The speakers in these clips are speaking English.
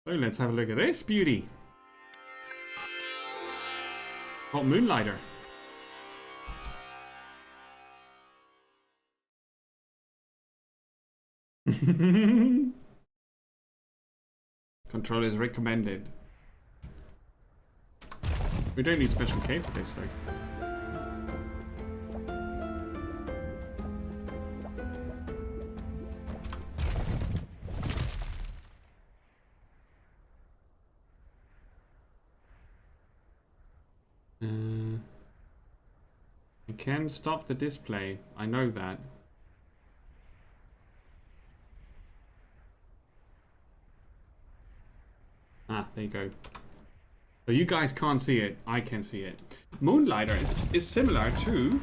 So let's have a look at this beauty. Called Moonlighter. Control is recommended. We don't need special K for this though. I can stop the display. I know that. Ah, there you go. So you guys can't see it. I can see it. Moonlighter is similar to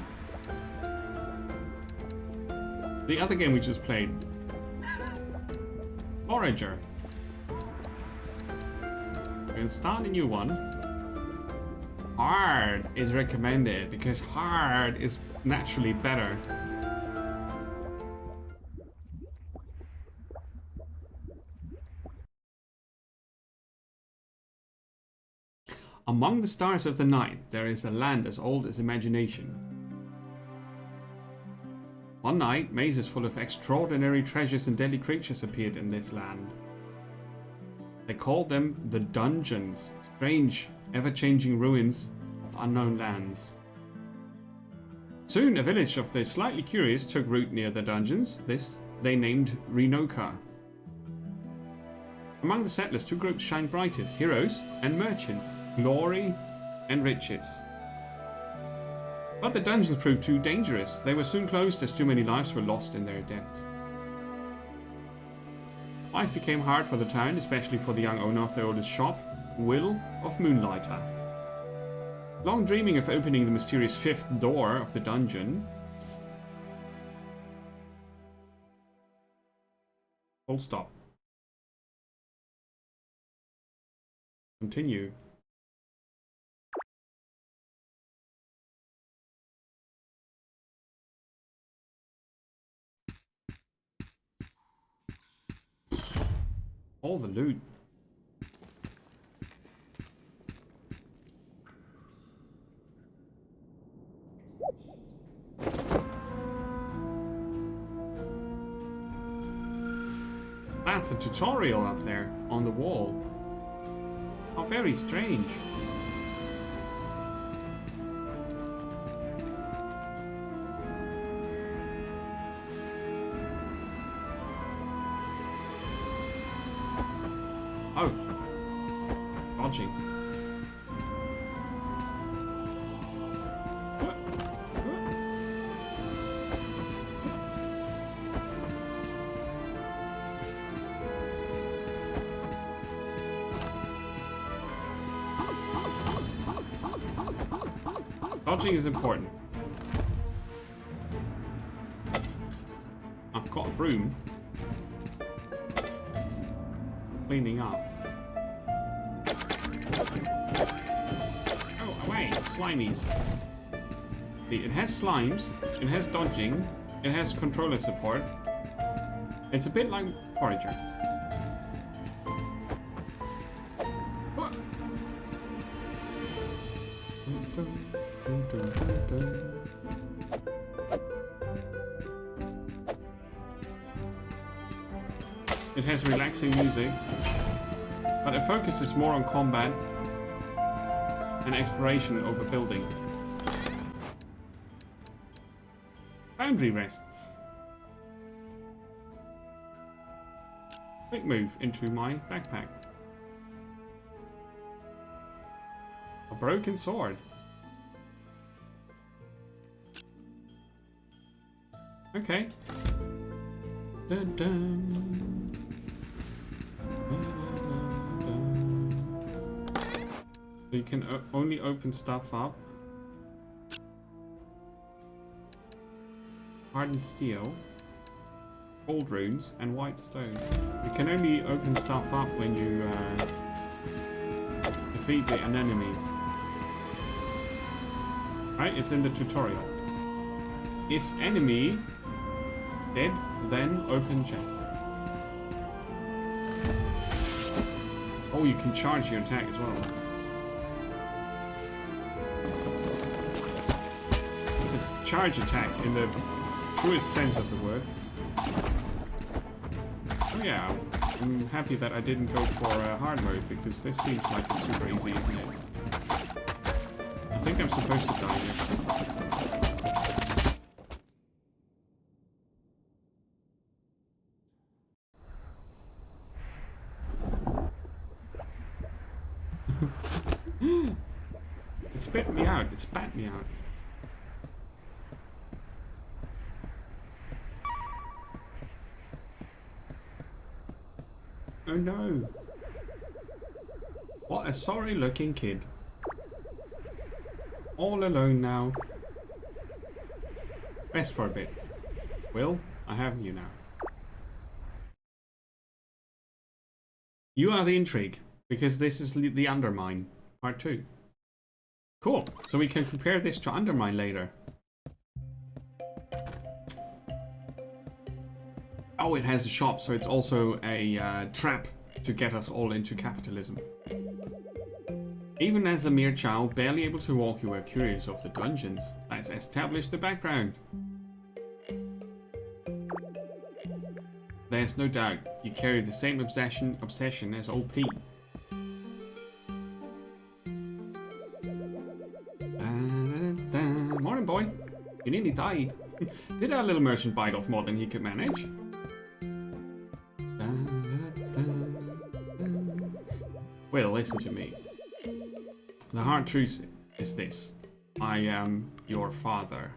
the other game we just played. Forager. We can start a new one. Hard is recommended because hard is naturally better. Among the stars of the night, there is a land as old as imagination. One night, mazes full of extraordinary treasures and deadly creatures appeared in this land. They called them the dungeons, strange, ever-changing ruins of unknown lands. Soon, a village of the slightly curious took root near the dungeons. This they named Renoka. Among the settlers, two groups shine brightest, heroes and merchants, glory and riches. But the dungeons proved too dangerous. They were soon closed as too many lives were lost in their deaths. Life became hard for the town, especially for the young owner of the oldest shop, Will of Moonlighter. Long dreaming of opening the mysterious fifth door of the dungeon. Full stop. Continue. All the loot. That's a tutorial up there on the wall. How very strange. Oh. Dodging. Dodging is important. I've got a broom. Cleaning up. Oh, away! Slimies. See, it has slimes, it has dodging, it has controller support. It's a bit like Forager. It has relaxing music, but it focuses more on combat and exploration over building. Boundary rests. Quick move into my backpack. A broken sword. Okay. Dun dun. You can only open stuff up. Hardened steel, gold runes, and white stone. You can only open stuff up when you defeat the enemies. Right, it's in the tutorial. If enemy dead, then open chest. Oh, you can charge your attack as well. It's a charge attack in the truest sense of the word. Oh yeah, I'm happy that I didn't go for hard mode, because this seems like it's super easy, isn't it? I think I'm supposed to die here. It spit me out. It spat me out. Oh no. What a sorry looking kid. All alone now. Rest for a bit. Will, I have you now. You are the intrigue, because this is the Undermine, part 2. Cool, so we can compare this to Undermine later. Oh, it has a shop, so it's also a trap to get us all into capitalism. Even as a mere child, barely able to walk, you were curious of the dungeons. Let's establish the background. There's no doubt you carry the same obsession as old Pete. Morning, boy. You nearly died. Did our little merchant bite off more than he could manage? Well, listen to me. The hard truth is this. I am your father.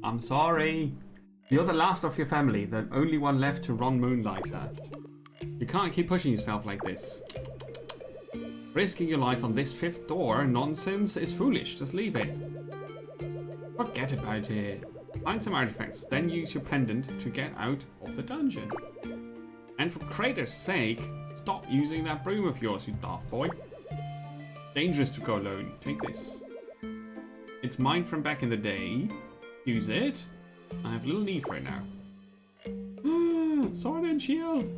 I'm sorry. You're the last of your family, the only one left to run Moonlighter. You can't keep pushing yourself like this. Risking your life on this 5th door nonsense is foolish. Just leave it. Forget about it. Find some artifacts, then use your pendant to get out of the dungeon. And for Crater's sake, stop using that broom of yours, you daft boy. Dangerous to go alone. Take this. It's mine from back in the day. Use it. I have little need for it now. Sword and shield.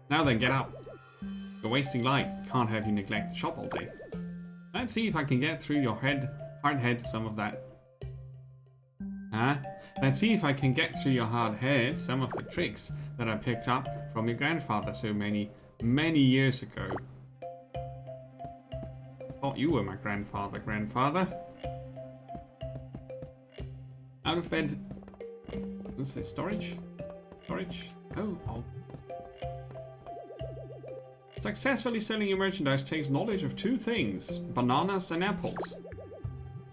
Now then, get up. You're wasting light. Can't have you neglect the shop all day. Let's see if I can get through your hard head some of that. Huh? Let's see if I can get through your hard head some of the tricks that I picked up from your grandfather so many years ago. Thought you were my grandfather. Out of bed. What's this? Storage? Oh. Successfully selling your merchandise takes knowledge of 2 things, bananas and apples.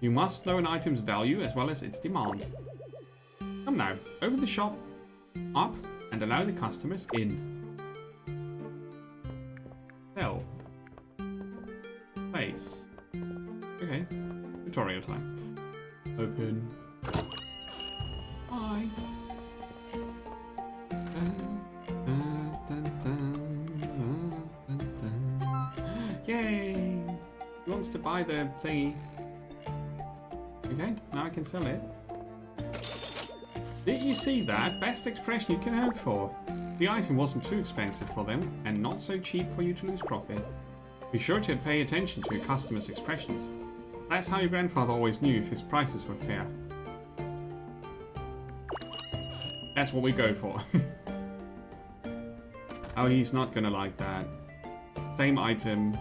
You must know an item's value as well as its demand. Come now, open the shop up and allow the customers in. Sell. Place. Okay, tutorial time. Open. Bye. Yay! He wants to buy the thingy. Okay, now I can sell it. Did you see that? Best expression you can hope for. The item wasn't too expensive for them, and not so cheap for you to lose profit. Be sure to pay attention to your customers' expressions. That's how your grandfather always knew if his prices were fair. That's what we go for. Oh, he's not gonna like that. Same item.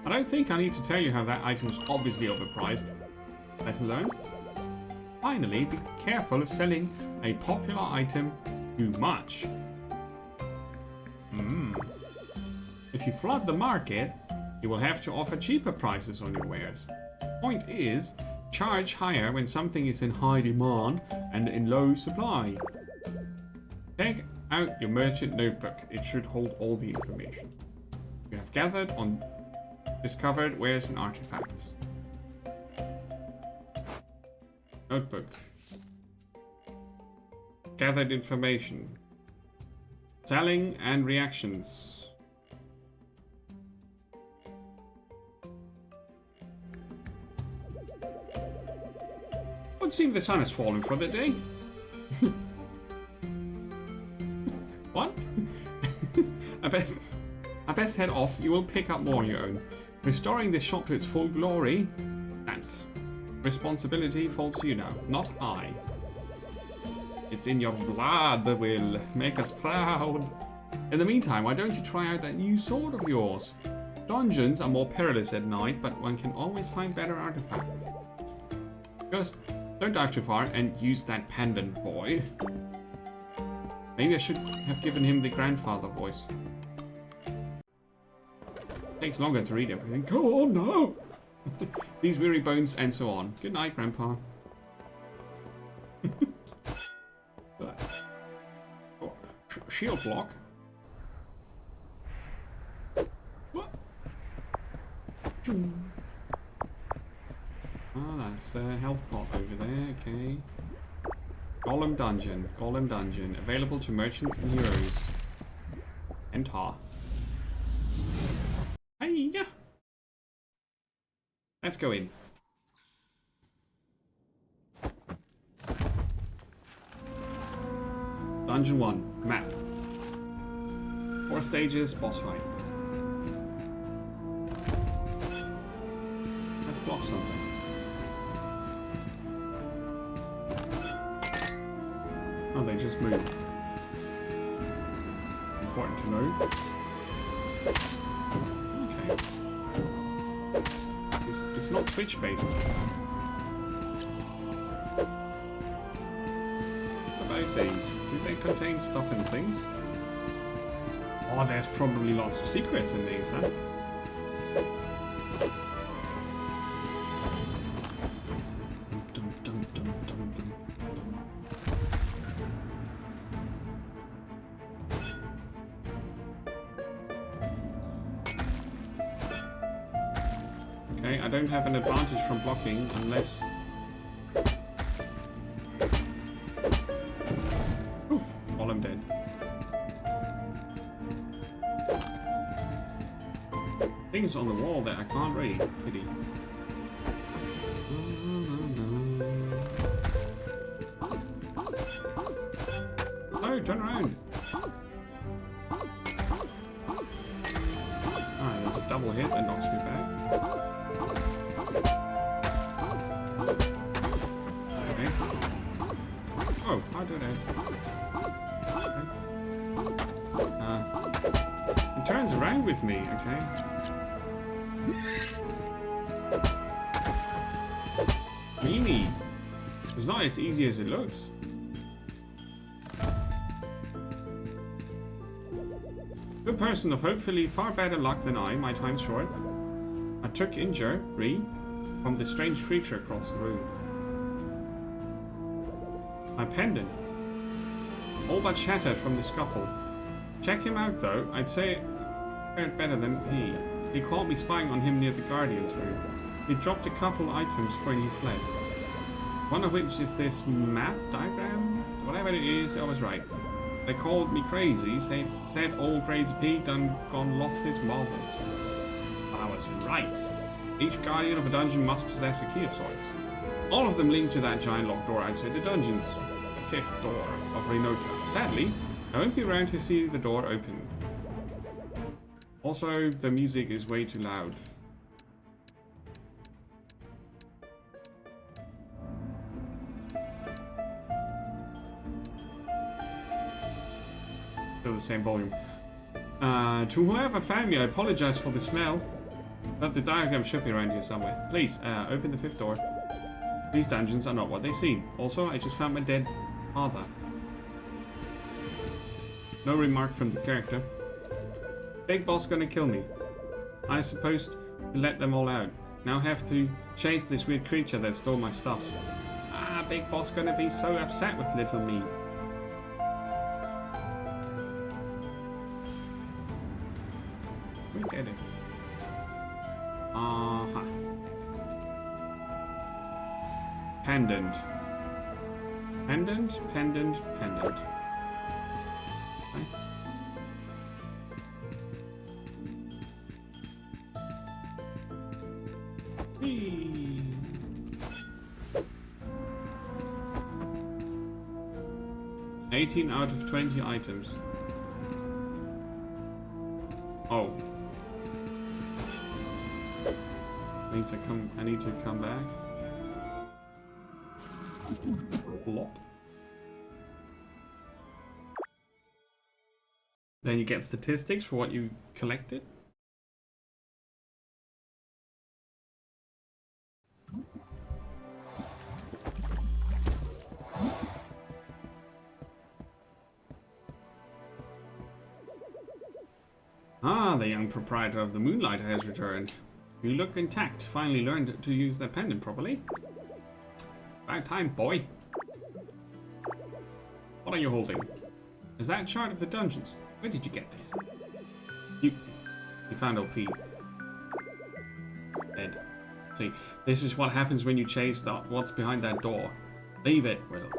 I don't think I need to tell you how that item is obviously overpriced. Lesson learned? Finally, be careful of selling a popular item too much. If you flood the market, you will have to offer cheaper prices on your wares. Point is, charge higher when something is in high demand and in low supply. Take out your merchant notebook. It should hold all the information you have gathered on discovered wares and artifacts. Notebook. Gathered information. Selling and reactions. Would seem the sun has fallen for the day. What? I best head off. You will pick up more on your own. Restoring this shop to its full glory, that's responsibility falls to you now, not I. It's in your blood that will make us proud. In the meantime, why don't you try out that new sword of yours? Dungeons are more perilous at night, but one can always find better artifacts. Just don't dive too far and use that pendant, boy. Maybe I should have given him the grandfather voice. Takes longer to read everything. Go on now! These weary bones and so on. Good night, Grandpa. Oh, shield block. What? Oh, that's the health pot over there. Okay. Golem Dungeon. Golem Dungeon. Available to merchants and heroes. Enter. Hiya! Let's go in. Dungeon 1. Map. 4 stages, boss fight. Let's block something. Oh, they just moved. Important to know. Okay. It's not Twitch based. What about these? Do they contain stuff and things? Oh, there's probably lots of secrets in these, huh? Dum, dum, dum, dum, dum, dum. Okay, I don't have an advantage from blocking unless... Oof, while I'm dead. Things on the wall that I can't read. Pity. No, turn around. Alright, there's a double hit that knocks me back. Okay. Oh, I don't know. Okay. It turns around with me, okay? Meanie. It's not as easy as it looks. Good person of hopefully far better luck than I, my time's short. I took injury from the strange creature across the room. My pendant. All but shattered from the scuffle. Check him out though, I'd say it fared better than he. He caught me spying on him near the Guardian's room. He dropped a couple items before he fled. One of which is this map diagram? Whatever it is, I was right. They called me crazy, said old crazy Pete done gone lost his marbles. But I was right. Each guardian of a dungeon must possess a key of sorts. All of them linked to that giant locked door outside the dungeons. The 5th door of Renoka. Sadly, I won't be around to see the door open. Also, the music is way too loud. Still the same volume. To whoever found me, I apologize for the smell. But the diagram should be around here somewhere. Please, open the 5th door. These dungeons are not what they seem. Also, I just found my dead father. No remark from the character. Big boss gonna kill me. I supposed to let them all out. Now have to chase this weird creature that stole my stuff. Ah, big boss gonna be so upset with little me. We get it. Uh-huh. Pendant. Pendant, pendant, pendant. Okay. Whee. 18 out of 20 items. Oh. I need to come back. Plop. Then you get statistics for what you collected. Ah, the young proprietor of the Moonlighter has returned. You look intact. Finally learned to use that pendant properly. About time, boy. What are you holding? Is that a chart of the dungeons? Where did you get this? You found OP. Dead. See, this is what happens when you chase what's behind that door. Leave it, Will.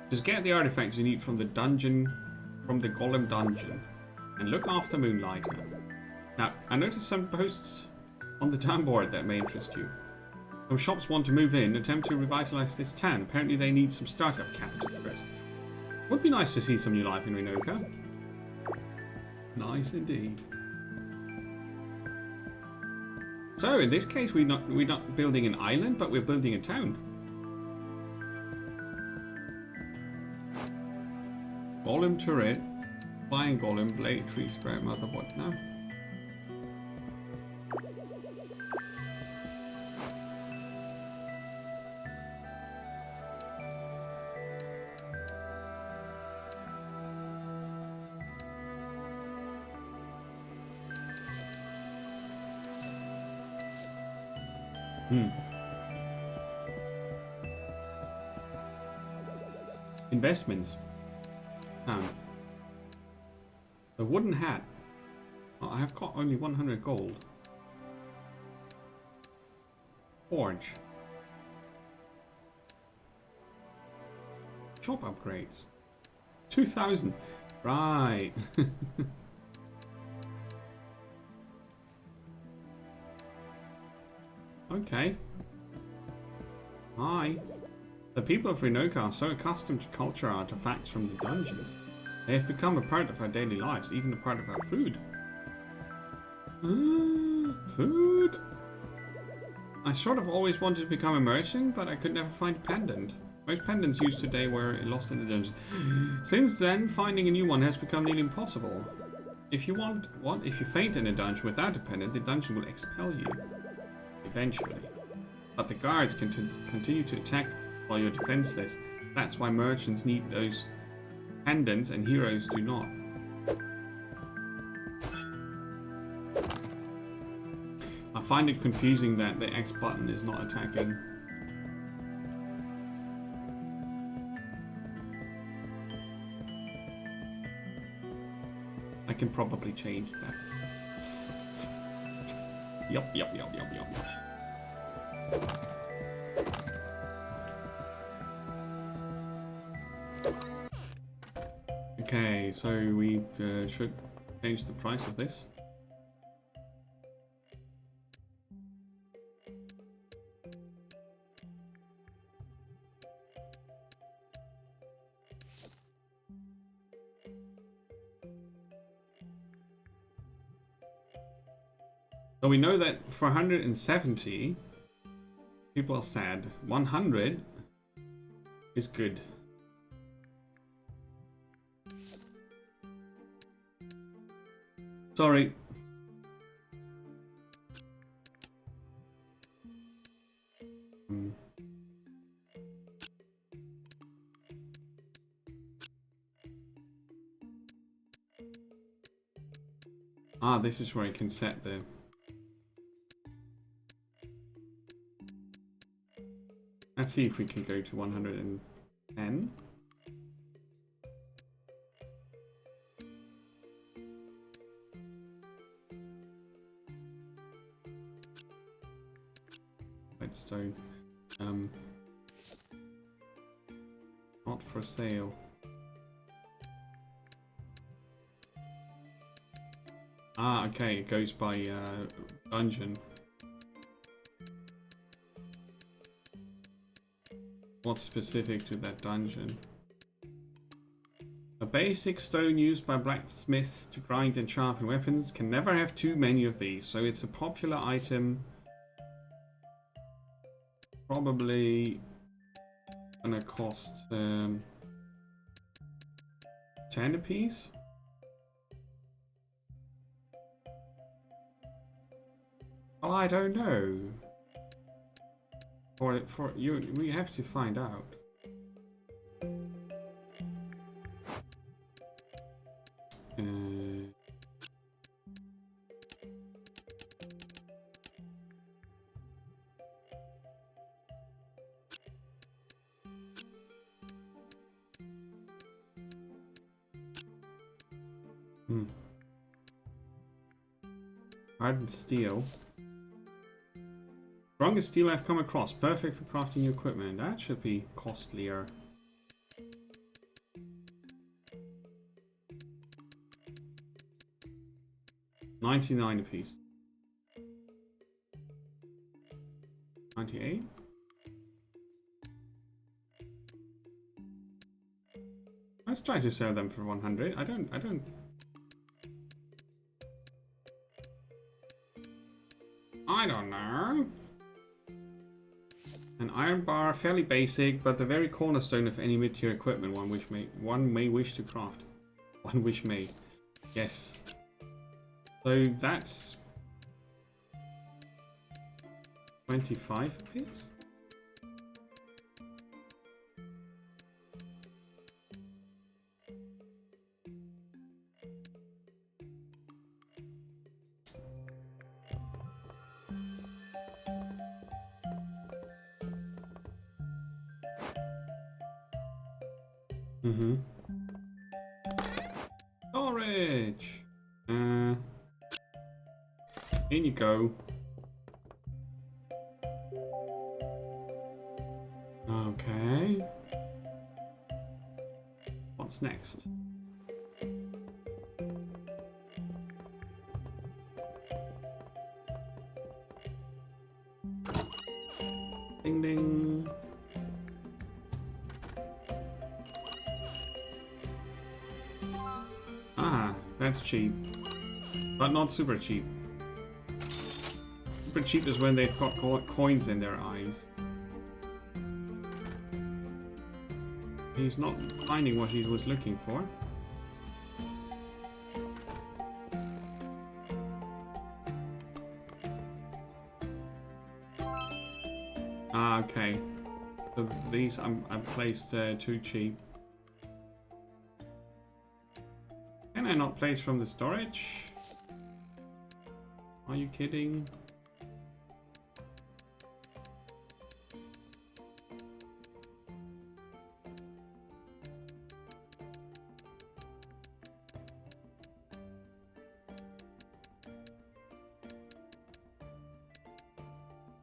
Just get the artifacts you need from the dungeon, from the Golem dungeon, and look after Moonlighter. Now, I noticed some posts on the town board that may interest you. Some shops want to move in, attempt to revitalize this town. Apparently they need some startup capital first. Would be nice to see some new life in Renoka. Nice indeed. So in this case, we're not building an island, but we're building a town. Golem turret, flying golem, blade tree spread, motherboard. No. Investments. A wooden hat. Oh, I have got only 100 gold. Forge. Shop upgrades. 2,000. Right. Okay. Hi. The people of Renoka are so accustomed to culture artifacts from the dungeons. They have become a part of our daily lives, even a part of our food. Food? I sort of always wanted to become a merchant, but I could never find a pendant. Most pendants used today were lost in the dungeons. Since then, finding a new one has become nearly impossible. If you faint in a dungeon without a pendant, the dungeon will expel you. Eventually. But the guards can continue to attack while you're defenseless. That's why merchants need those pendants and heroes do not. I find it confusing that the X button is not attacking. I can probably change that. Yup. Okay, so we should change the price of this. So we know that for 170, people are sad. 100 is good. Sorry. Ah, this is where you can set the... Let's see if we can go to 110. Redstone. Not for sale. Ah, okay, it goes by dungeon. What's specific to that dungeon? basic stone used by blacksmiths to grind and sharpen weapons. Can never have too many of these. So it's a popular item. Probably gonna cost 10 apiece. Oh, I don't know. For you, we have to find out. Hardened steel. Strongest steel I've come across. Perfect for crafting equipment. That should be costlier. $99 a piece. 98. Let's try to sell them for 100. I don't know. An iron bar, fairly basic, but the very cornerstone of any mid-tier equipment one may wish to craft. One wish may. Yes. So that's 25 a piece. Storage. In you go. Okay. What's next? Ding ding. Ah, that's cheap. But not super cheap. Super cheap is when they've got coins in their eyes. He's not finding what he was looking for. Ah, okay. So these I placed too cheap. Can I not place from the storage? Are you kidding?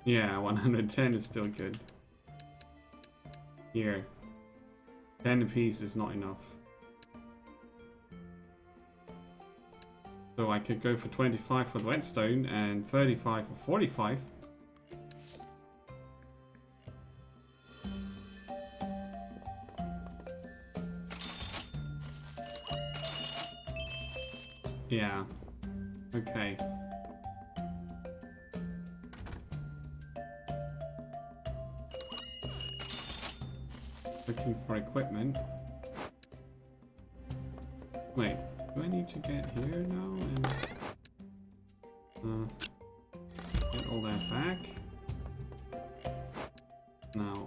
Yeah, 110 is still good. Here. 10 apiece is not enough. So I could go for 25 for the whetstone and 35 for 45. Yeah. Okay. Looking for equipment. Wait, do I need to get here now and get all that back? Now.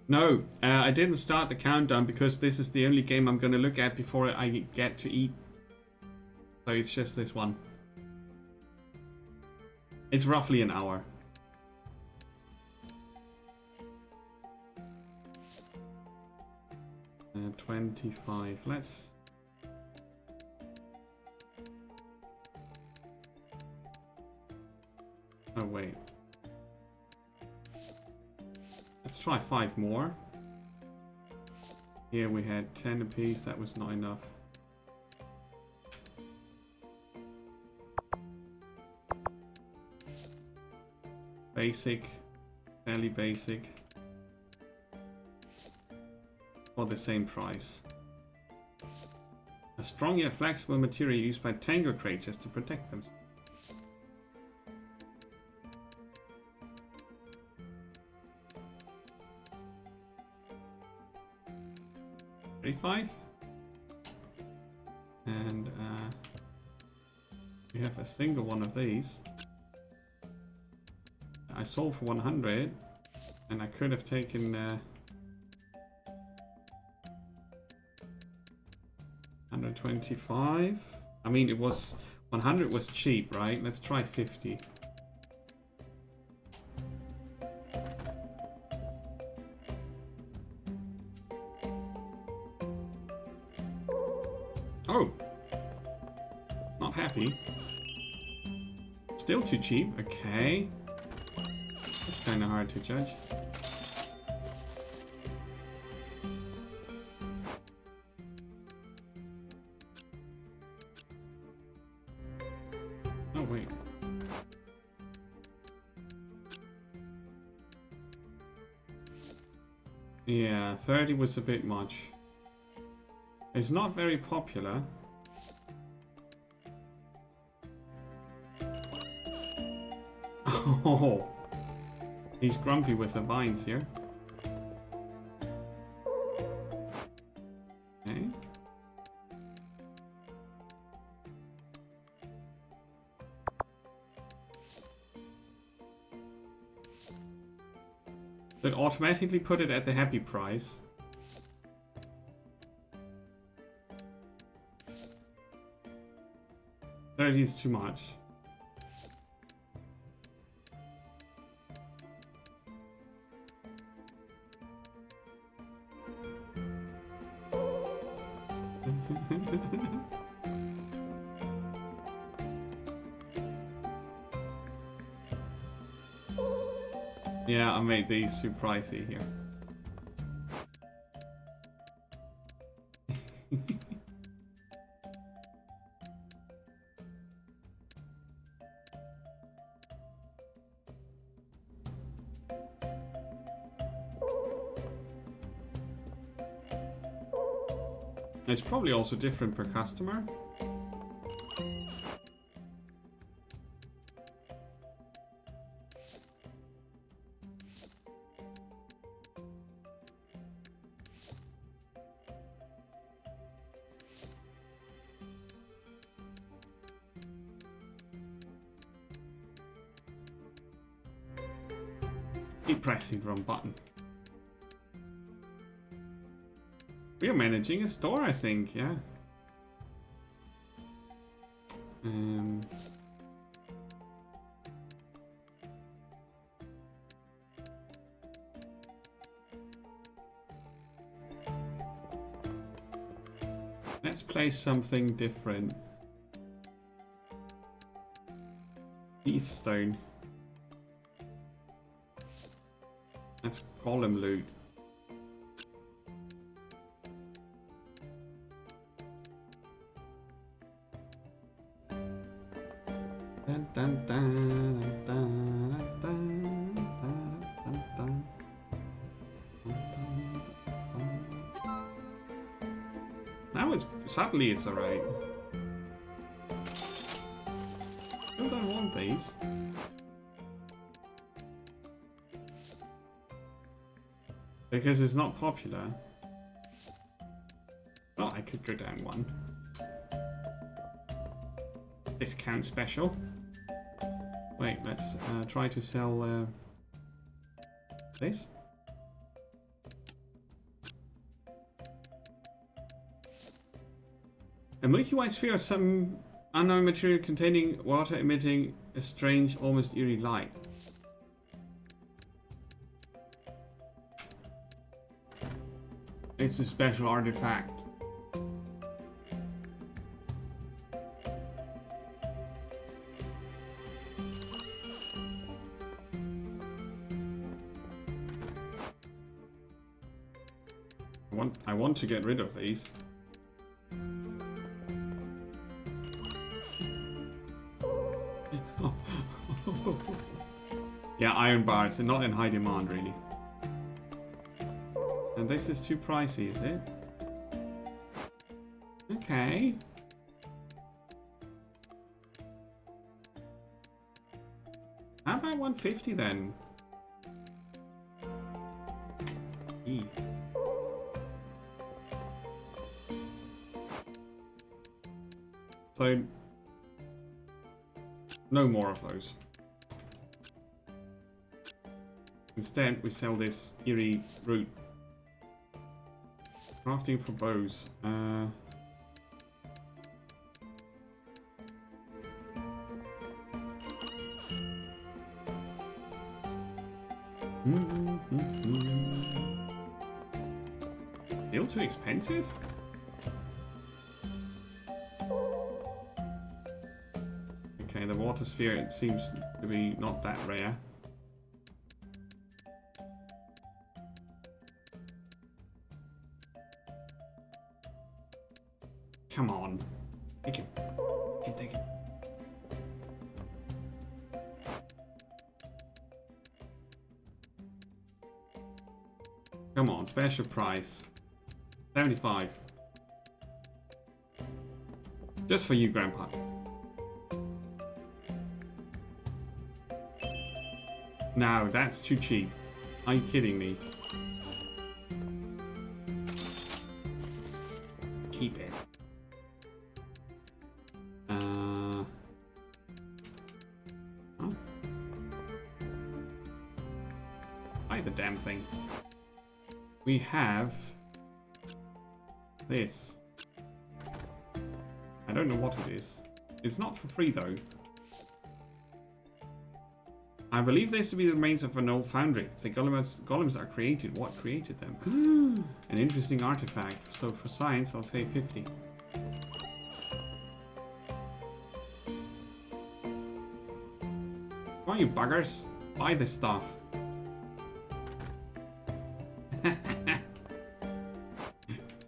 No, I didn't start the countdown because this is the only game I'm gonna look at before I get to eat. So it's just this one. It's roughly an hour. And 25. Let's. Oh wait. Let's try 5 more. Here we had 10 apiece, that was not enough. basic, fairly basic, for the same price. A strong yet flexible material used by tangle creatures to protect themselves. 35. And we have a single one of these. I sold for 100, and I could have taken 125. I mean, it was 100 was cheap, right? Let's try 50. Oh, not happy. Still too cheap. Okay, it's kind of hard to judge. Oh wait. Yeah, 30 was a bit much. It's not very popular. Oh, he's grumpy with the vines here. Okay. So it automatically put it at the happy price. $30 is too much. Yeah, I made these too pricey here. It's probably also different per customer. Keep pressing the wrong button. We are managing a store, I think, yeah. Let's play something different. Heathstone. Let's golem loot. Dun, dun, dun, dun, dun, dun, dun, dun, dun. Now it's sadly it's alright. Still don't want these. Because it's not popular. Well, I could go down one. Discount special. Wait, let's try to sell this. A Milky White sphere of some unknown material containing water emitting a strange, almost eerie light. It's a special artifact. I want to get rid of these. Yeah, iron bars are not in high demand, really. And this is too pricey, is it? Okay. How about 150 then? E. So, no more of those. Instead, we sell this eerie root. Crafting for bows. Still too expensive? Okay, the water sphere, it seems to be not that rare. Come on. Take it. Take it. Come on, special price. 75. Just for you, Grandpa. No, that's too cheap. Are you kidding me? Keep it. Huh? Buy the damn thing. We have this. I don't know what it is. It's not for free though. I believe this to be the remains of an old foundry. If the golems are created, what created them? An interesting artifact. So for science, I'll say 50. Come on, you buggers. Buy this stuff.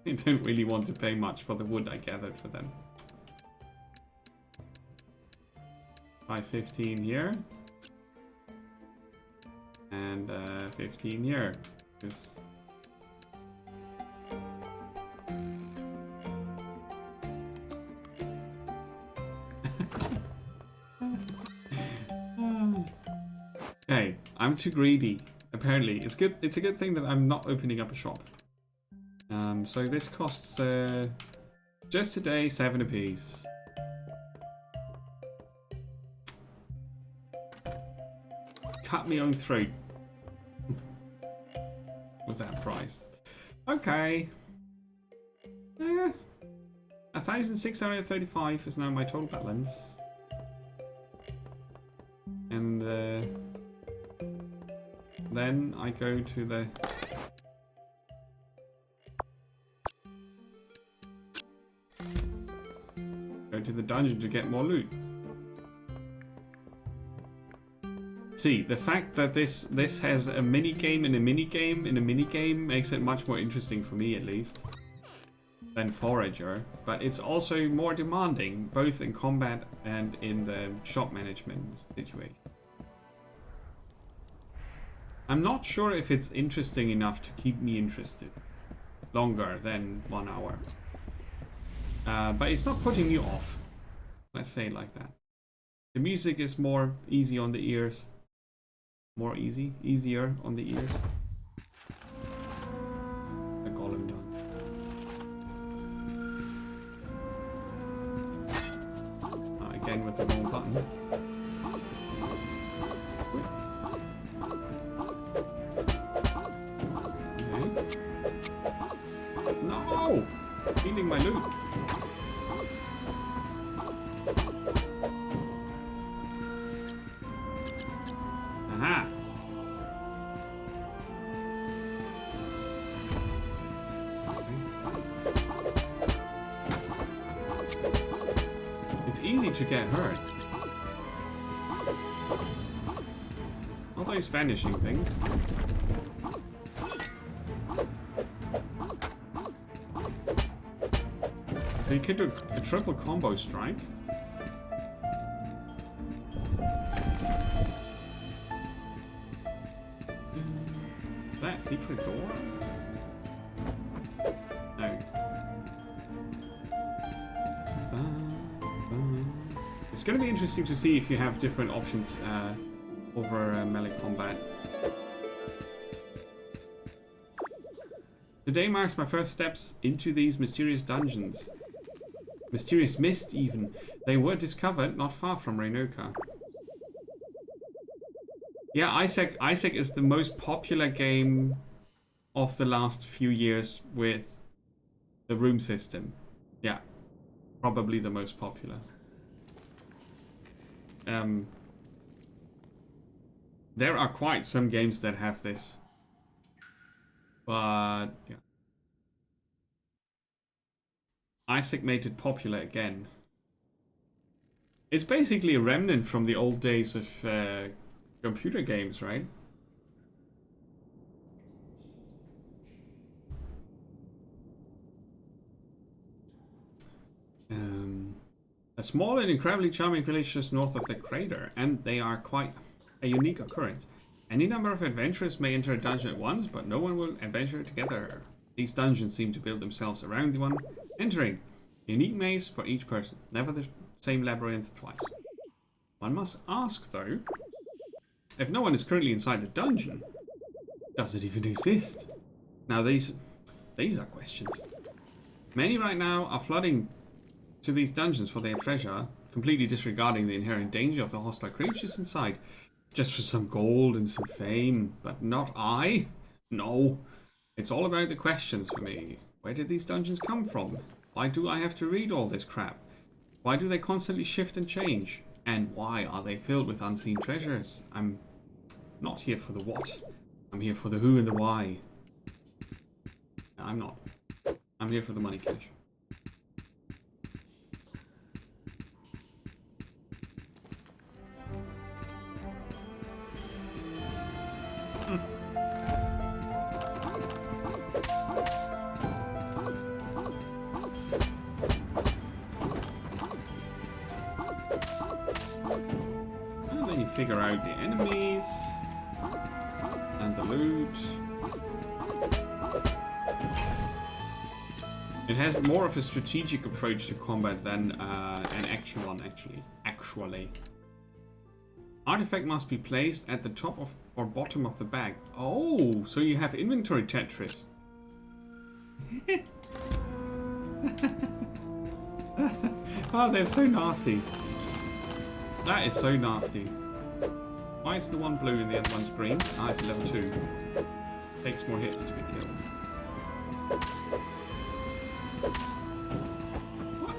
I don't really want to pay much for the wood I gathered for them. Buy 15 here. And 15 here. Just... Okay, I'm too greedy. Apparently, it's good. It's a good thing that I'm not opening up a shop. So this costs just today 7 apiece. Cut me own throat with that price. Okay. 1,635 is now my total balance. And then I go to the dungeon to get more loot. See, the fact that this has a mini game in a mini game in a mini game makes it much more interesting for me, at least, than Forager. But it's also more demanding, both in combat and in the shop management situation. I'm not sure if it's interesting enough to keep me interested longer than 1 hour. But it's not putting me off. Let's say it like that. The music is more easy on the ears. Easier on the ears. The golem done. Again with the wrong button. Okay. No! Stealing my loot. Aha! It's easy to get hurt. All those vanishing things. You could do a triple combo strike. secret door? No. It's going to be interesting to see if you have different options over melee combat. Today marks my first steps into these mysterious dungeons. Mysterious mist, even. They were discovered not far from Reinoka. Yeah, Isaac is the most popular game of the last few years with the room system. Yeah, probably the most popular. There are quite some games that have this. But, yeah. Isaac made it popular again. It's basically a remnant from the old days of computer games, right? A small and incredibly charming village just north of the crater, and they are quite a unique occurrence. Any number of adventurers may enter a dungeon at once, but no one will adventure together. These dungeons seem to build themselves around the one entering. A unique maze for each person, never the same labyrinth twice. One must ask, though, if no one is currently inside the dungeon, does it even exist? Now these are questions. Many right now are flooding to these dungeons for their treasure, completely disregarding the inherent danger of the hostile creatures inside, just for some gold and some fame. But not I. No. It's all about the questions for me. Where did these dungeons come from? Why do I have to read all this crap? Why do they constantly shift and change? And why are they filled with unseen treasures? I'm not here for the what. I'm here for the who and the why. I'm not. I'm here for the money cash. Figure out the enemies and the loot. It has more of a strategic approach to combat than an action one, actually. Artifact must be placed at the top of or bottom of the bag. Oh, so you have inventory Tetris. Oh, they're so nasty. That is so nasty. Why is the one blue and the other one's green? Ah, it's level 2. Takes more hits to be killed. What?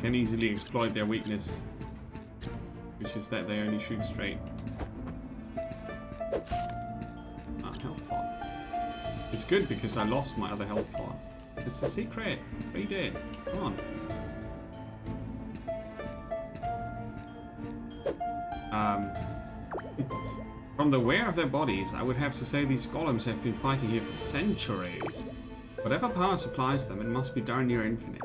Can easily exploit their weakness, which is that they only shoot straight. Ah, health pot. It's good because I lost my other health pot. It's the secret. What you did? Come on. From the wear of their bodies, I would have to say these golems have been fighting here for centuries. Whatever power supplies them, it must be darn near infinite.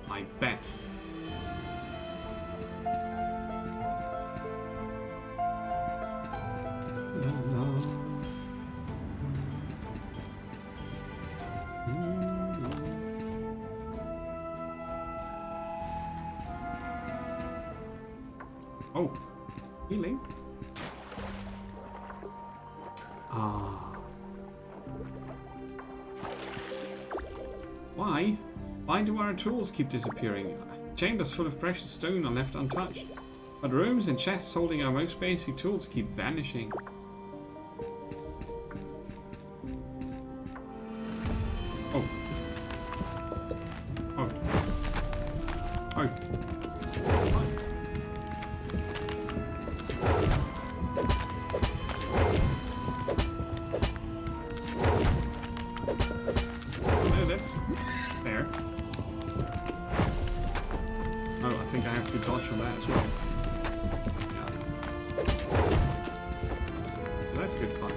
I bet. Oh, healing. Why? Why do our tools keep disappearing? Chambers full of precious stone are left untouched, but rooms and chests holding our most basic tools keep vanishing. Oh. Oh. Oh. No, That's good fun.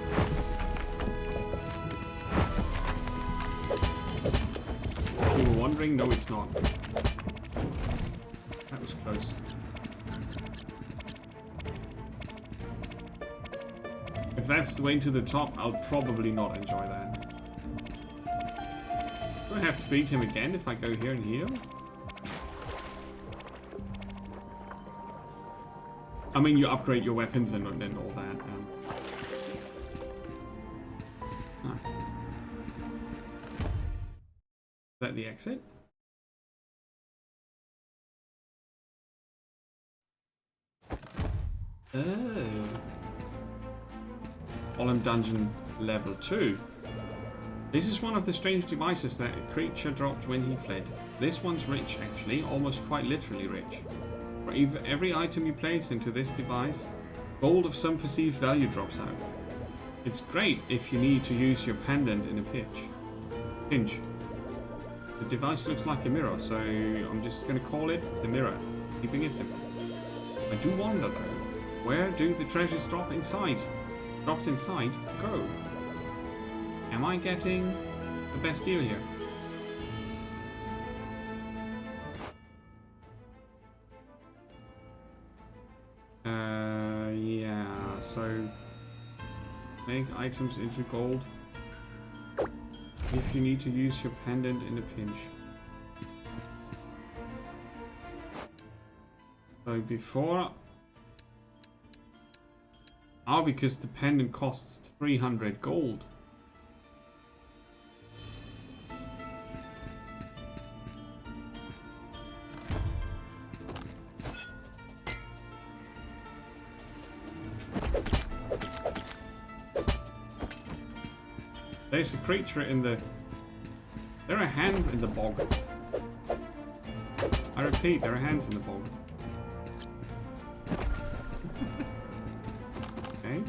You were wondering? No, it's not. That was close. If that's the way to the top, I'll probably not enjoy that. Do I have to beat him again if I go here and heal? I mean, you upgrade your weapons and all that. Is that the exit? Oh. Fallen Dungeon Level 2. This is one of the strange devices that a creature dropped when he fled. This one's rich, actually, almost quite literally rich. For every item you place into this device, gold of some perceived value drops out. It's great if you need to use your pendant in a pinch. The device looks like a mirror, so I'm just going to call it a mirror, keeping it simple. I do wonder though, where do the treasures dropped inside go? Am I getting the best deal here? Yeah, so make items into gold if you need to use your pendant in a pinch. So before... Oh, because the pendant costs 300 gold. There's a creature in the... There are hands in the bog. I repeat, there are hands in the bog. Okay.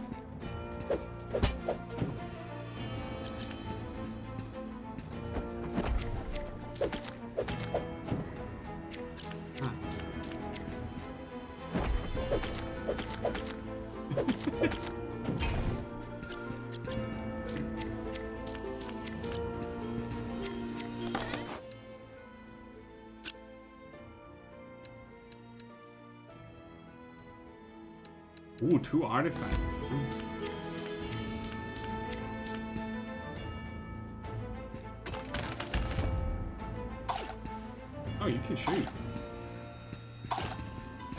Ah. Ooh, 2 artifacts. Oh, you can shoot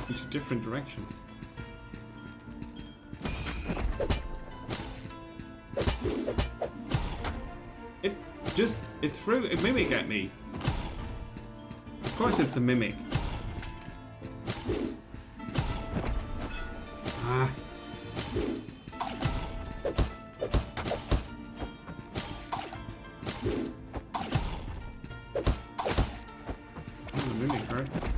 into different directions. It threw a mimic at me. Of course it's a mimic. Ah. Oh, the mimic hurts.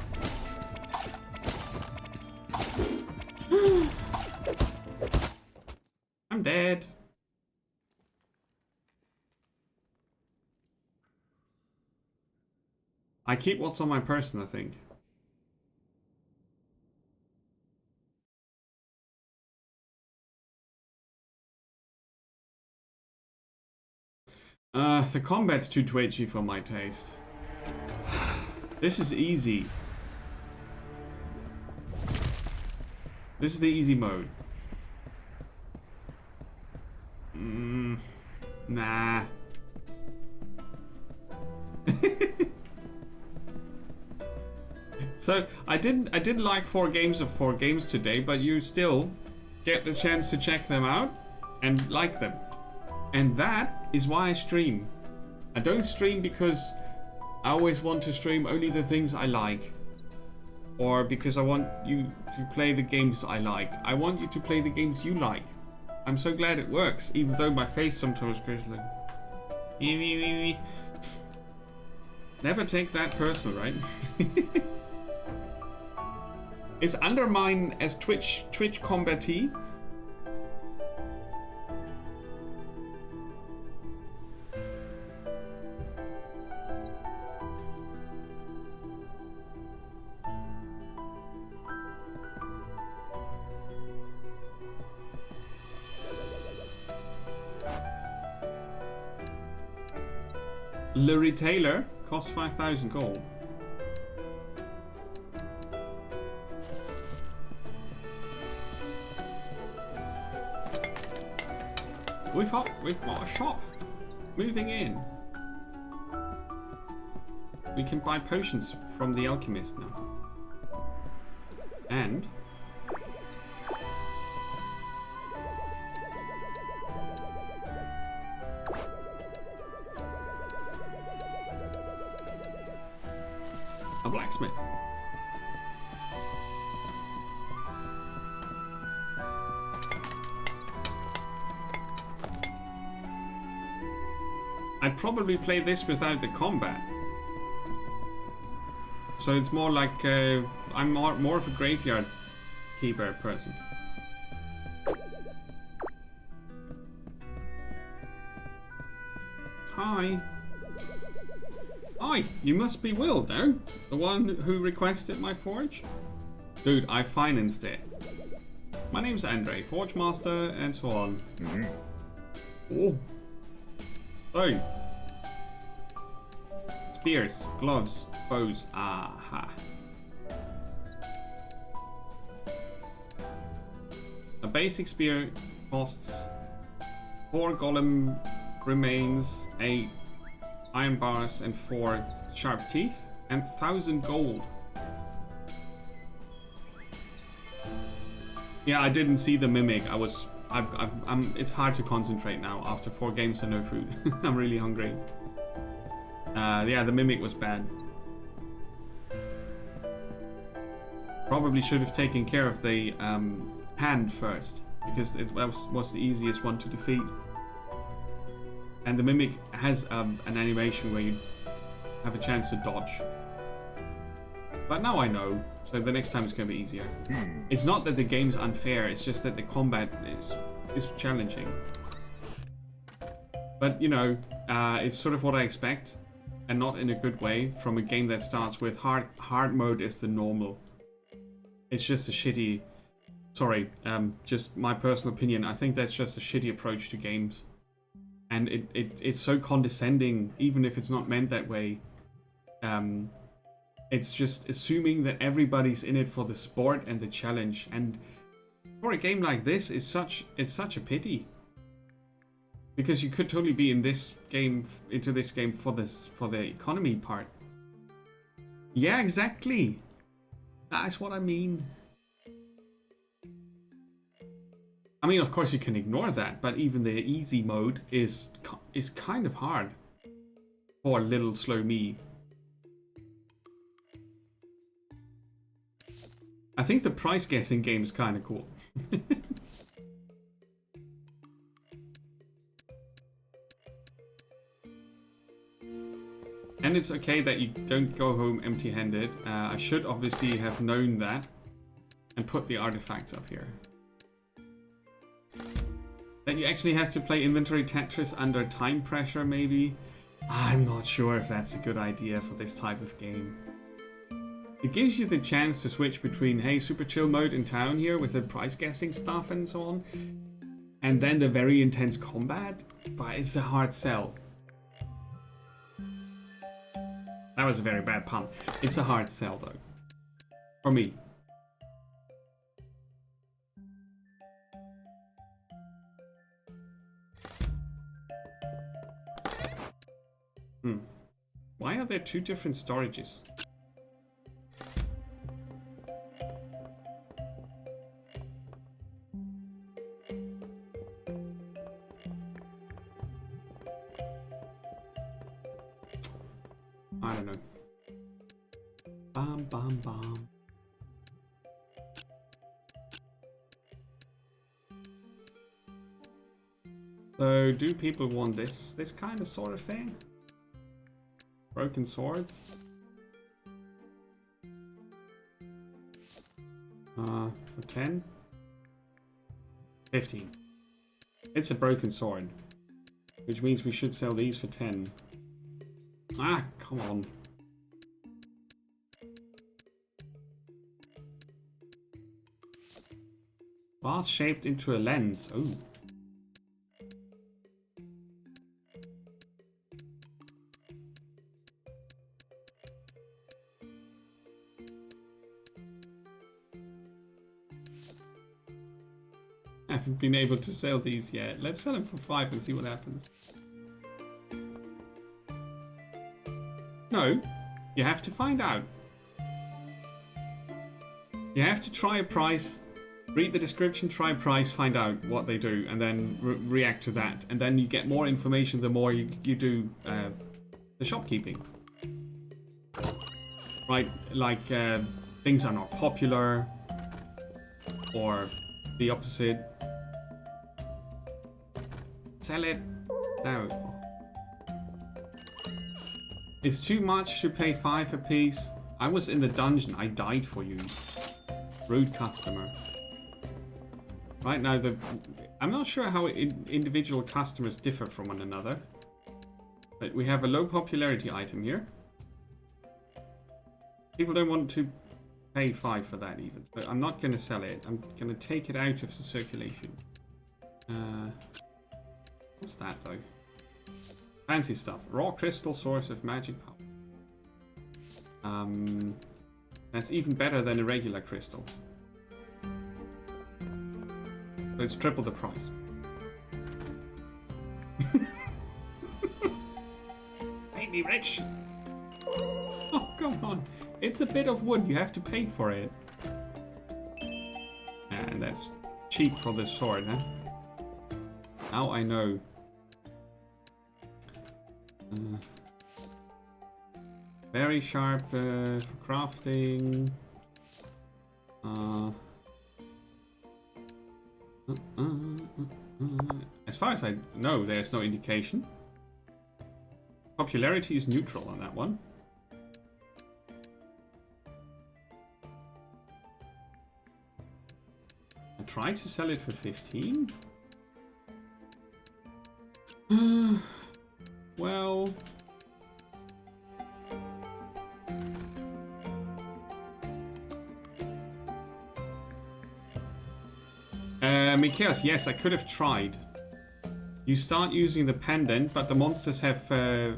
I'm dead. I keep what's on my person, I think. The combat's too twitchy for my taste. This is easy. This is the easy mode. Nah. So I didn't like 4 games of 4 games today, but you still get the chance to check them out and like them. And that is why I stream. I don't stream because I always want to stream only the things I like. Or because I want you to play the games I like. I want you to play the games you like. I'm so glad it works, even though my face sometimes goes like... Never take that personal, right? Is Undermine as Twitch combattee? Le Retailer costs 5,000 gold. We've got a shop. Moving in. We can buy potions from the alchemist now. And a blacksmith. I'd probably play this without the combat. So it's more like I'm more of a graveyard keeper person. Hi. Hi, you must be Will, though. The one who requested my forge? Dude, I financed it. My name's Andre, Forge Master, and so on. Oh. So. Spears, gloves, bows. Aha. A basic spear costs 4 golem remains, 8 iron bars, and 4 sharp teeth, and 1,000 gold. Yeah, I didn't see the mimic. It's hard to concentrate now after 4 games and no food. I'm really hungry. Yeah, the mimic was bad. Probably should have taken care of the hand first, because it was the easiest one to defeat. And the mimic has an animation where you have a chance to dodge. But now I know, so the next time it's going to be easier. It's not that the game's unfair, it's just that the combat is challenging. But, you know, it's sort of what I expect, and not in a good way, from a game that starts with hard mode is the normal. It's just a shitty... Sorry, just my personal opinion, I think that's just a shitty approach to games. And it's so condescending, even if it's not meant that way. It's just assuming that everybody's in it for the sport and the challenge. And for a game like this, it's such a pity. Because you could totally be in this game, into this game for the economy part. Yeah, exactly. That's what I mean. I mean, of course you can ignore that, but even the easy mode is kind of hard for little slow me. I think the price guessing game is kind of cool. And it's okay that you don't go home empty-handed. I should obviously have known that and put the artifacts up here. That you actually have to play inventory Tetris under time pressure, maybe? I'm not sure if that's a good idea for this type of game. It gives you the chance to switch between, hey, super chill mode in town here with the price guessing stuff and so on, and then the very intense combat, but it's a hard sell. That was a very bad pun. It's a hard sell, though. For me. Why are there 2 different storages? I don't know. Bam, bam, bam. So, do people want this kind of sort of thing? Broken swords? For 10? 15. It's a broken sword. Which means we should sell these for 10. Ah, come on. Vase shaped into a lens. Oh. haven't been able to sell these yet. Let's sell them for 5 and see what happens. No, you have to find out. You have to try a price, read the description, try a price, find out what they do, and then react to that. And then you get more information the more you do the shopkeeping. Right, like things are not popular, or the opposite. Sell it now. It's too much to pay 5 apiece. I was in the dungeon. I died for you. Rude customer. Right now, I'm not sure how individual customers differ from one another. But we have a low popularity item here. People don't want to pay 5 for that even. So I'm not going to sell it. I'm going to take it out of the circulation. What's that though? Fancy stuff. Raw crystal source of magic power. That's even better than a regular crystal. So it's triple the price. Make me rich! Oh, come on. It's a bit of wood. You have to pay for it. And that's cheap for this sword, huh? Now I know. Very sharp for crafting. As far as I know, there's no indication. Popularity is neutral on that one. I tried to sell it for 15. Well... Mikeos, yes, I could have tried. You start using the pendant, but the monsters have the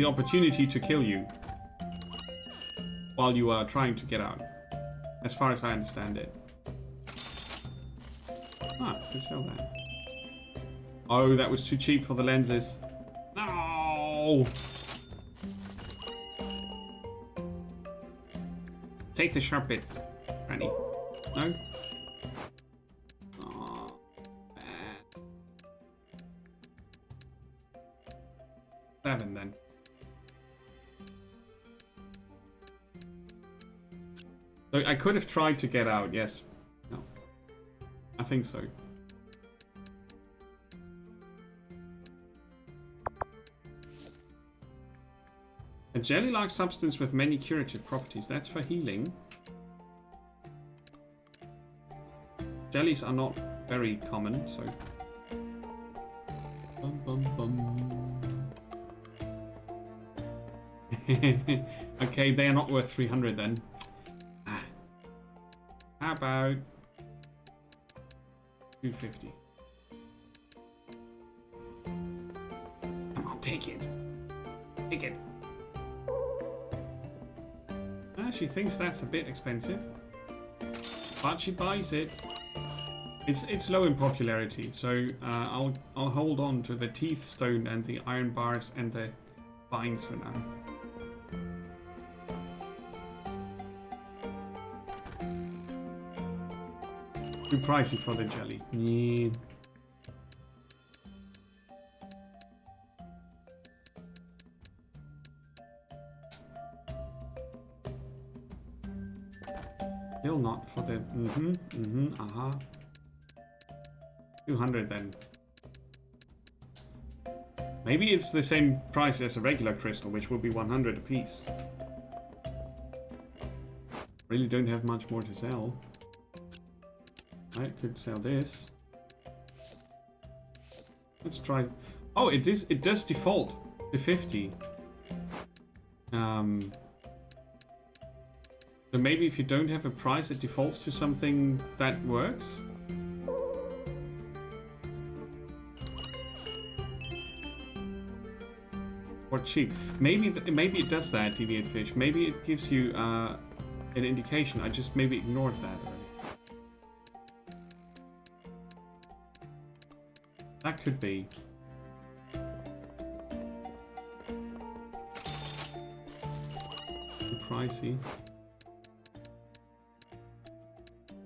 opportunity to kill you while you are trying to get out, as far as I understand it. Ah, you sell that. Oh, that was too cheap for the lenses. No! Take the sharp bits, Granny. No? Oh, man. 7 then. So I could have tried to get out, yes. No. I think so. A jelly-like substance with many curative properties. That's for healing. Jellies are not very common, so... Bum, bum, bum. Okay, they are not worth 300 then. How about 250? Come on, take it. Take it. She thinks that's a bit expensive, but she buys it. It's low in popularity, so I'll hold on to the teeth stone and the iron bars and the vines for now. Too pricey for the jelly. Yeah. Still not for the... aha. 200 then. Maybe it's the same price as a regular crystal, which will be 100 apiece. Really don't have much more to sell. I could sell this. Let's try... Oh, it does default to 50. So maybe if you don't have a price, it defaults to something that works. Or cheap. Maybe it does that, deviant fish. Maybe it gives you an indication. I just maybe ignored that That could be. Too pricey.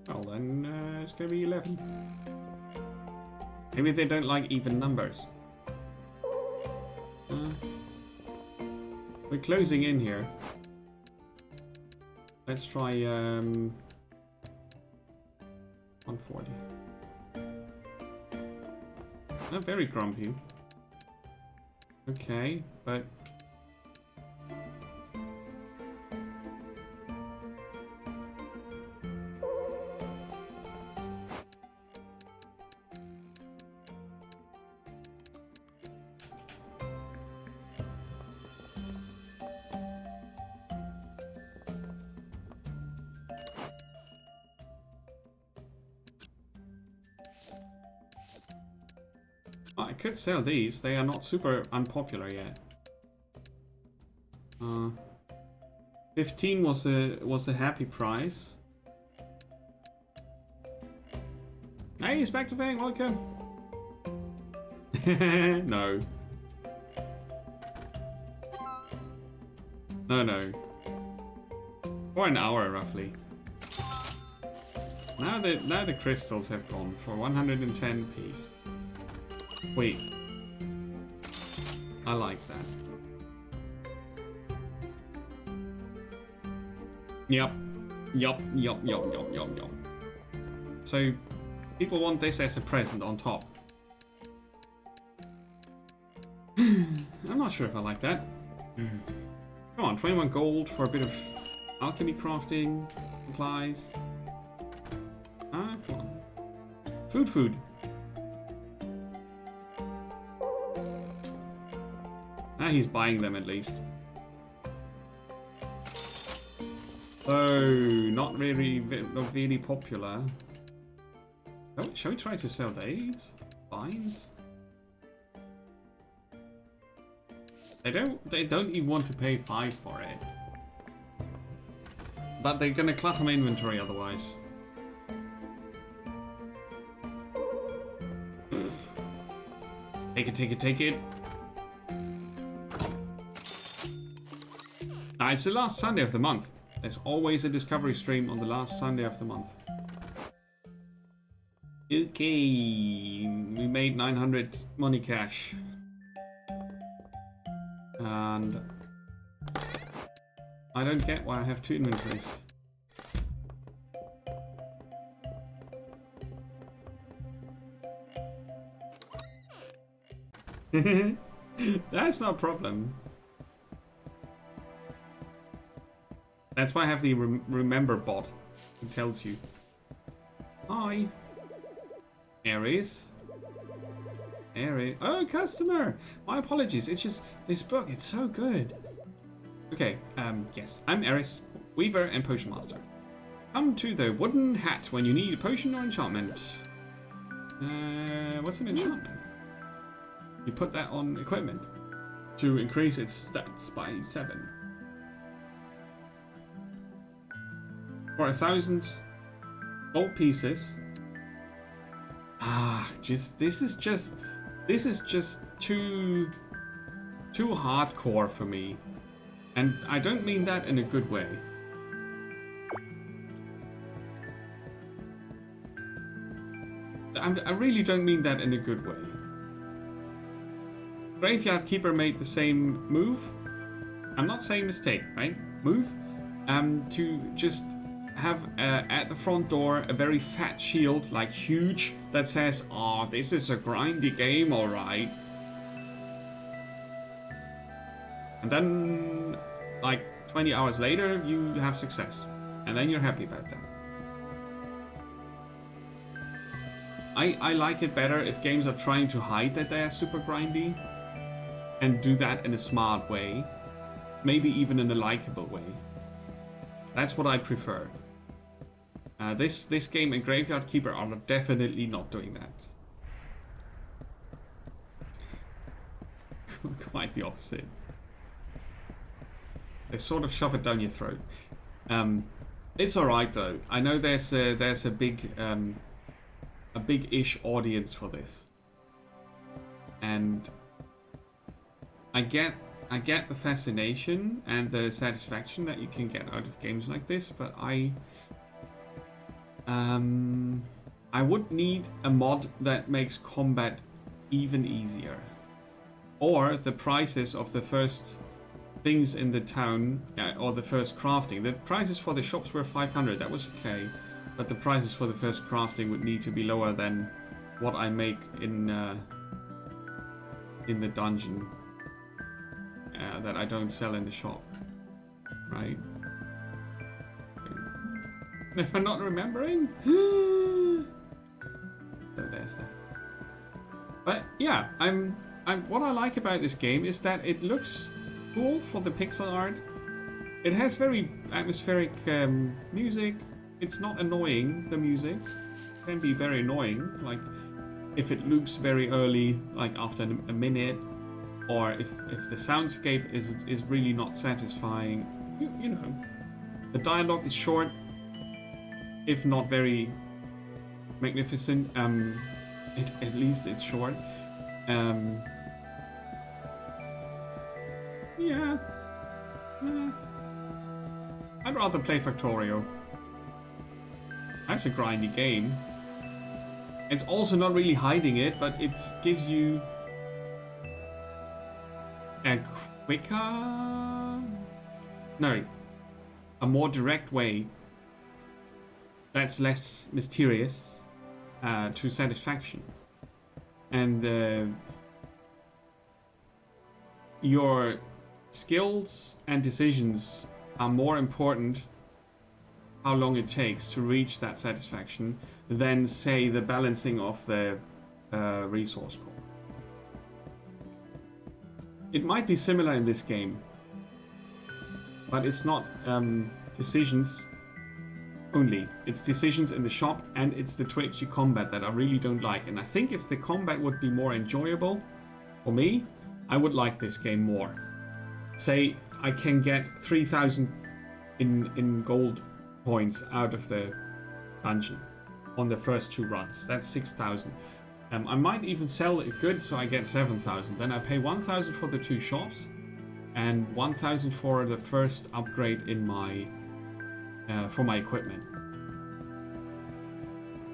Well then, it's gonna be 11. Maybe they don't like even numbers. We're closing in here. Let's try 140. Not very grumpy. Okay, but I could sell these. They are not super unpopular yet. 15 was a happy price. Hey, Spectre Fang, welcome. No. No. For an hour roughly. Now the crystals have gone for 110 piece. Wait. I like that. Yup. So, people want this as a present on top. I'm not sure if I like that. Come on, 21 gold for a bit of alchemy crafting supplies. Ah, come on. Food. Ah, he's buying them at least. Oh, not really popular. Shall we try to sell these? Vines? They don't even want to pay 5 for it. But they're gonna clutter my inventory otherwise. Take it. It's the last Sunday of the month. There's always a discovery stream on the last Sunday of the month. Okay, we made 900 money cash. And I don't get why I have 2 inventories. That's not a problem. That's why I have the remember bot who tells you. Hi. Aries. Oh, customer! My apologies, it's just this book, it's so good. Okay, yes, I'm Aries, Weaver and Potion Master. Come to the wooden hat when you need a potion or enchantment. What's an enchantment? You put that on equipment to increase its stats by 7. For 1,000 gold pieces. This is just too hardcore for me, and I don't mean that in a good way. I really don't mean that in a good way. Graveyard Keeper made the same move. I'm not saying mistake, right? Move. To just have at the front door a very fat shield, like huge, that says, "Oh, this is a grindy game, alright." And then, like 20 hours later, you have success. And then you're happy about that. I like it better if games are trying to hide that they're super grindy and do that in a smart way. Maybe even in a likable way. That's what I prefer. This game and Graveyard Keeper are definitely not doing that. Quite the opposite. They sort of shove it down your throat. It's alright though. I know there's a big-ish audience for this. And I get the fascination and the satisfaction that you can get out of games like this, but I would need a mod that makes combat even easier. Or the prices of the first things in the town, or the first crafting. The prices for the shops were 500, that was okay. But the prices for the first crafting would need to be lower than what I make in the dungeon. That I don't sell in the shop. Right? If I'm not remembering? So there's that. But yeah, what I like about this game is that it looks cool for the pixel art. It has very atmospheric music. It's not annoying, the music. It can be very annoying, like if it loops very early, like after a minute, or if the soundscape is really not satisfying. You know, the dialogue is short, if not very magnificent. At least it's short. Yeah. I'd rather play Factorio. That's a grindy game. It's also not really hiding it, but it gives you a more direct way that's less mysterious to satisfaction. And your skills and decisions are more important, how long it takes to reach that satisfaction, than, say, the balancing of the resource core. It might be similar in this game, but it's not decisions only. It's decisions in the shop, and it's the twitchy combat that I really don't like. And I think if the combat would be more enjoyable for me, I would like this game more. Say I can get 3,000 in gold points out of the dungeon on the first 2 runs. That's 6,000. I might even sell it good so I get 7,000. Then I pay 1,000 for the 2 shops and 1,000 for the first upgrade in my for my equipment.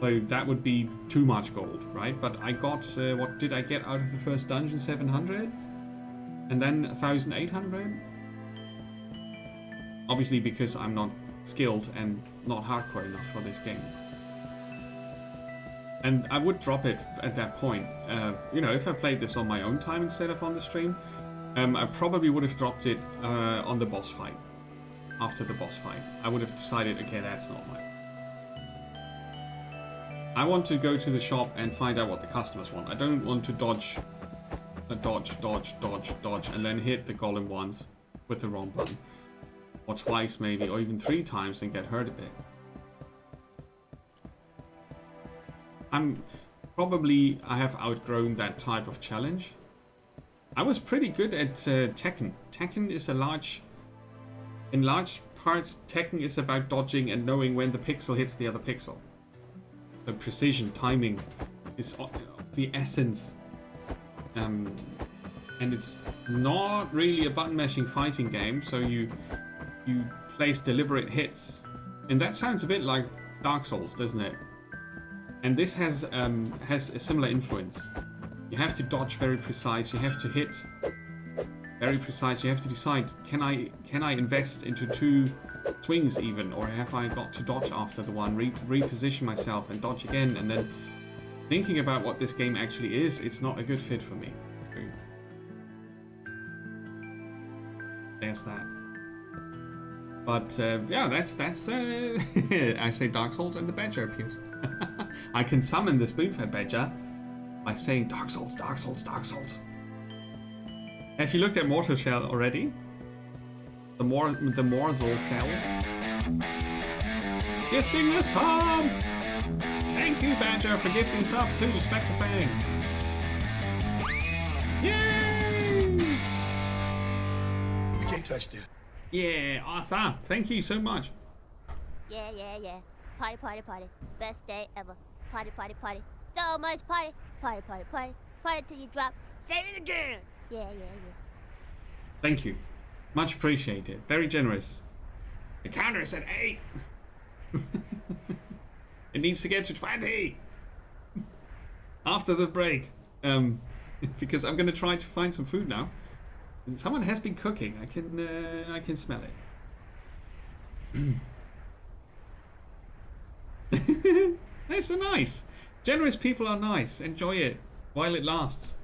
So that would be too much gold, right? But I got, what did I get out of the first dungeon? 700? And then 1,800? Obviously because I'm not skilled and not hardcore enough for this game. And I would drop it at that point. You know, if I played this on my own time instead of on the stream, I probably would have dropped it on the boss fight. After the boss fight, I would have decided, okay, that's not mine. I want to go to the shop and find out what the customers want. I don't want to dodge, and then hit the golem once with the wrong button. Or twice maybe, or even 3 times and get hurt a bit. I have outgrown that type of challenge. I was pretty good at Tekken. Tekken is in large parts, Tekken is about dodging and knowing when the pixel hits the other pixel. The precision, timing is the essence. And it's not really a button mashing fighting game, so you place deliberate hits. And that sounds a bit like Dark Souls, doesn't it? And this has a similar influence. You have to dodge very precise, you have to hit very precise, you have to decide, can I invest into 2 swings even, or have I got to dodge after the one, reposition myself and dodge again, and then thinking about what this game actually is, it's not a good fit for me. There's that. But yeah, that's I say Dark Souls and the badger appears. I can summon the spoon-fed badger by saying Dark Souls, Dark Souls, Dark Souls. Have you looked at Mortal Shell already? The Morsel Shell. Gifting the sub! Thank you, Badger, for gifting sub to Spectre Fang. Yay! You can't touch this. Yeah, awesome. Thank you so much. Yeah. Party, party, party. Best day ever. Party, party, party. So much party. Party, party, party. Party till you drop. Say it again. Yeah, yeah, yeah. Thank you. Much appreciated. Very generous. The counter is at 8. It needs to get to 20 after the break. Because I'm going to try to find some food now. Someone has been cooking. I can smell it. That's so nice. Generous people are nice. Enjoy it while it lasts.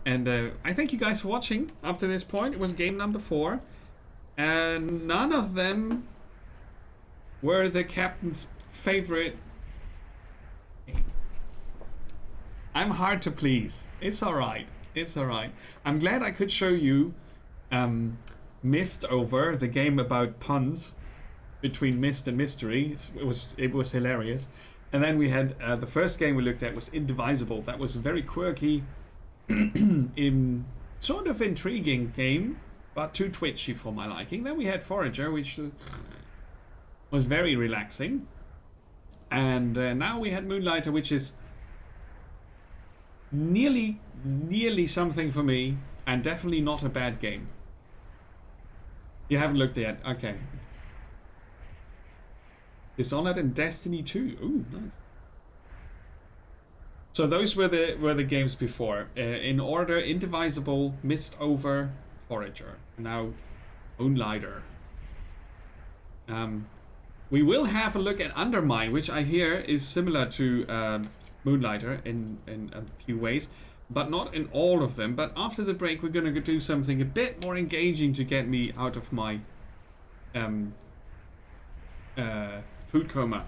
And I thank you guys for watching up to this point. It was game number 4. And none of them were the captain's favorite. I'm hard to please. It's alright. It's alright. I'm glad I could show you Mist over, the game about puns between Mist and Mystery. It was hilarious. And then we had the first game we looked at was Indivisible. That was a very quirky, sort of intriguing game, but too twitchy for my liking. Then we had Forager, which was very relaxing. And now we had Moonlighter, which is nearly something for me, and definitely not a bad game. You haven't looked yet? Okay. Dishonored and Destiny 2. Ooh, nice. So those were the games before. In order: Indivisible, Mist Over, Forager. Now, Moonlighter. We will have a look at Undermine, which I hear is similar to Moonlighter in a few ways, but not in all of them. But after the break, we're going to do something a bit more engaging to get me out of my food coma.